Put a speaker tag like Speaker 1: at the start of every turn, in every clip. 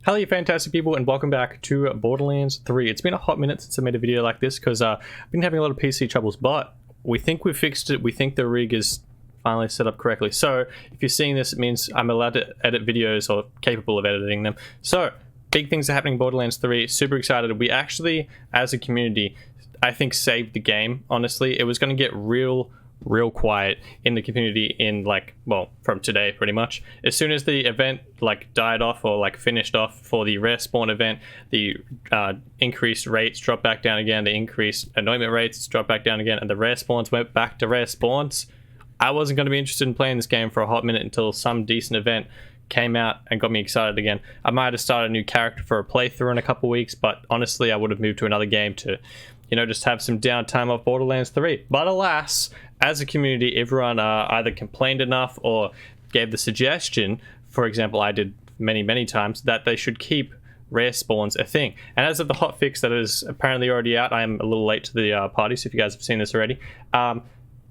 Speaker 1: Hello you fantastic people and welcome back to Borderlands 3. It's been a hot minute since I made a video like this because I've been having a lot of PC troubles, but we think we've fixed it. We think the rig is finally set up correctly. So if you're seeing this, it means I'm allowed to edit videos or capable of editing them. So big things are happening in Borderlands 3. Super excited. We actually, as a community, I think saved the game. Honestly, it was going to get real quiet in the community in from today pretty much. As soon as the event died off or finished off for the rare spawn event, the increased rates dropped back down again, the increased anointment rates dropped back down again, and the rare spawns went back to rare spawns. I wasn't going to be interested in playing this game for a hot minute until some decent event came out and got me excited again. I might have started a new character for a playthrough in a couple weeks, but honestly I would have moved to another game to just have some downtime off Borderlands 3. But alas, as a community, everyone either complained enough or gave the suggestion, for example, I did many times, that they should keep rare spawns a thing. And as of the hotfix that is apparently already out, I am a little late to the party, so if you guys have seen this already, the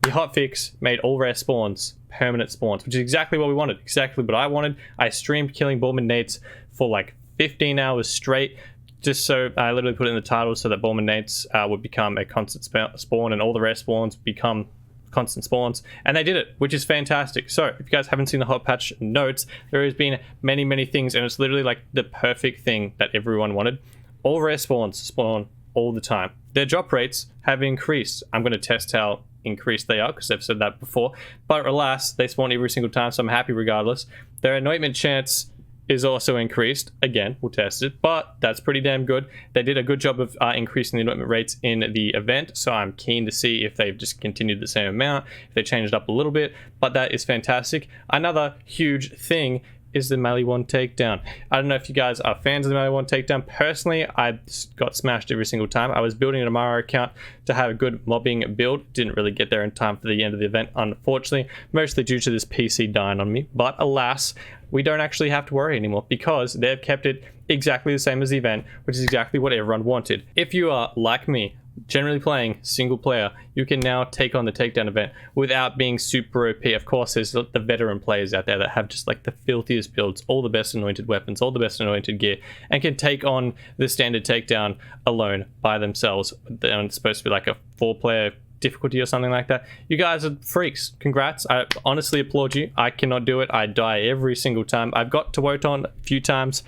Speaker 1: hotfix made all rare spawns permanent spawns, which is exactly what we wanted, exactly what I wanted. I streamed killing Borderlands nates for 15 hours straight, just so I literally put it in the title so that Borderlands nates would become a constant spawn and all the rare spawns become constant spawns, and they did it, which is fantastic. So if you guys haven't seen the hot patch notes, there has been many things, and it's literally the perfect thing that everyone wanted. All rare spawns spawn all the time. Their drop rates have increased. I'm going to test how increased they are because I've said that before, but alas, they spawn every single time, so I'm happy regardless. Their anointment chance is also increased. Again, we'll test it, but that's pretty damn good. They did a good job of increasing the anointment rates in the event, so I'm keen to see if they've just continued the same amount, if they changed it up a little bit, but that is fantastic. Another huge thing is the melee 1 takedown. I don't know if you guys are fans of the melee 1 takedown. Personally, I got smashed every single time. I was building an Amara account to have a good mobbing build. Didn't really get there in time for the end of the event, unfortunately, mostly due to this PC dying on me. But alas, we don't actually have to worry anymore because they've kept it exactly the same as the event, which is exactly what everyone wanted. If you are like me, generally playing single player, you can now take on the takedown event without being super OP. Of course, there's the veteran players out there that have just the filthiest builds, all the best anointed weapons, all the best anointed gear, and can take on the standard takedown alone by themselves. And it's supposed to be a 4-player difficulty or something like that. You guys are freaks. Congrats. I honestly applaud you. I cannot do it. I die every single time. I've got to Wotan a few times,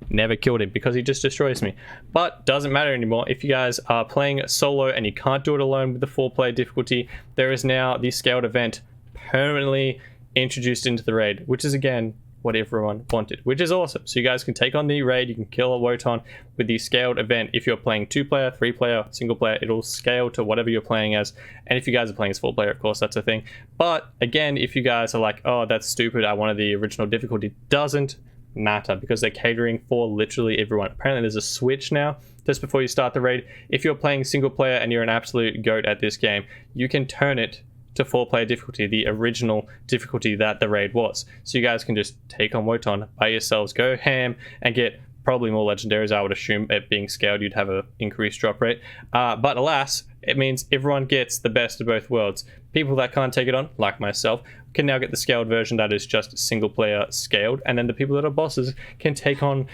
Speaker 1: never killed him because he just destroys me, but doesn't matter anymore. If you guys are playing solo and you can't do it alone with the 4-player difficulty, there is now the scaled event permanently introduced into the raid, which is again what everyone wanted, which is awesome. So you guys can take on the raid, you can kill a Wotan with the scaled event. If you're playing 2-player, 3-player, single player, it'll scale to whatever you're playing as. And if you guys are playing as 4-player, of course, that's a thing. But again, if you guys are oh, that's stupid, I wanted the original difficulty, doesn't matter because they're catering for literally everyone. Apparently there's a switch now just before you start the raid. If you're playing single player and you're an absolute goat at this game, you can turn it to 4-player difficulty, the original difficulty that the raid was. So you guys can just take on Wotan by yourselves, go ham, and get probably more legendaries. I would assume it being scaled, you'd have an increased drop rate. But alas, it means everyone gets the best of both worlds. People that can't take it on, like myself, can now get the scaled version that is just single-player scaled, and then the people that are bosses can take on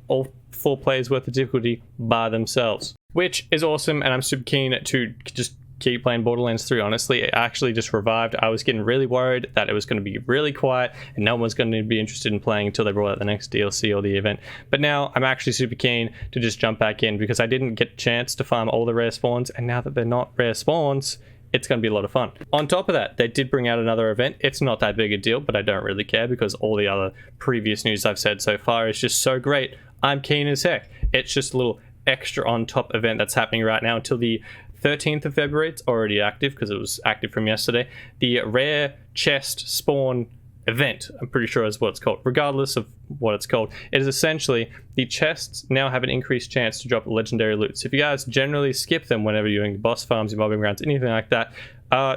Speaker 1: all 4 players worth of difficulty by themselves, which is awesome, and I'm super keen to just keep playing Borderlands 3. Honestly, it actually just revived. I was getting really worried that it was going to be really quiet and no one's going to be interested in playing until they brought out the next DLC or the event. But now I'm actually super keen to just jump back in because I didn't get a chance to farm all the rare spawns, and now that they're not rare spawns, it's going to be a lot of fun. On top of that, they did bring out another event. It's not that big a deal, but I don't really care because all the other previous news I've said so far is just so great. I'm keen as heck. It's just a little extra on top event that's happening right now until the 13th of February. It's already active because it was active from yesterday. The rare chest spawn event, I'm pretty sure is what it's called. Regardless of what it's called, it is essentially the chests now have an increased chance to drop legendary loot. So if you guys generally skip them whenever you're doing boss farms, your mobbing grounds, anything like that,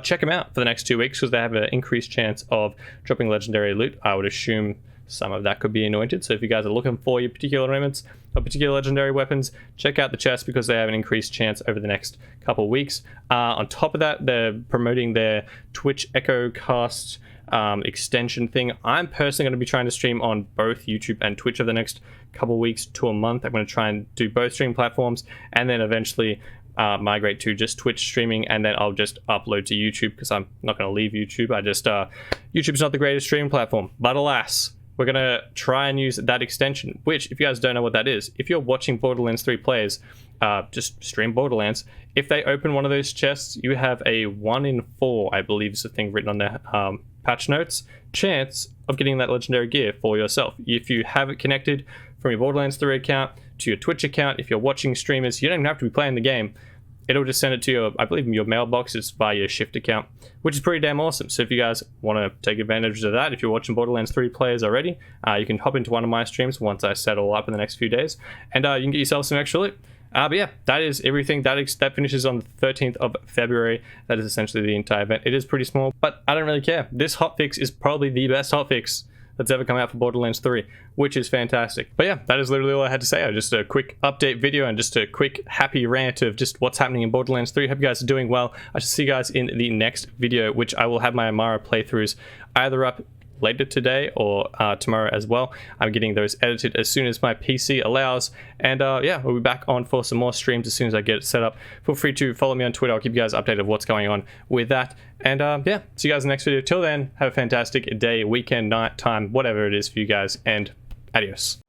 Speaker 1: check them out for the next 2 weeks because they have an increased chance of dropping legendary loot. I would assume some of that could be anointed. So if you guys are looking for your particular ornaments or particular legendary weapons, check out the chest because they have an increased chance over the next couple of weeks. On top of that, they're promoting their Twitch Echo Cast extension thing. I'm personally going to be trying to stream on both YouTube and Twitch over the next couple of weeks to a month. I'm going to try and do both stream platforms, and then eventually migrate to just Twitch streaming, and then I'll just upload to YouTube because I'm not going to leave YouTube. YouTube's not the greatest streaming platform, but alas, we're going to try and use that extension, which, if you guys don't know what that is, if you're watching Borderlands 3 players, just stream Borderlands. If they open one of those chests, you have a 1 in 4, I believe is the thing written on their patch notes, chance of getting that legendary gear for yourself. If you have it connected from your Borderlands 3 account to your Twitch account, if you're watching streamers, you don't even have to be playing the game. It'll just send it to your, I believe, your mailbox. It's via your Shift account, which is pretty damn awesome. So if you guys want to take advantage of that, if you're watching Borderlands 3 players already, you can hop into one of my streams once I set all up in the next few days, and you can get yourself some extra loot. But yeah, that is everything. That finishes on the 13th of February. That is essentially the entire event. It is pretty small, but I don't really care. This hotfix is probably the best hotfix that's ever come out for Borderlands 3, which is fantastic. But yeah, that is literally all I had to say. Just a quick update video and just a quick happy rant of just what's happening in Borderlands 3. Hope you guys are doing well. I shall see you guys in the next video, which I will have my Amara playthroughs either up later today or tomorrow as well. I'm getting those edited as soon as my PC allows, and yeah, we'll be back on for some more streams as soon as I get it set up. Feel free to follow me on Twitter. I'll keep you guys updated of what's going on with that, and yeah, see you guys in the next video. Till then, have a fantastic day, weekend, night time, whatever it is for you guys, and adios.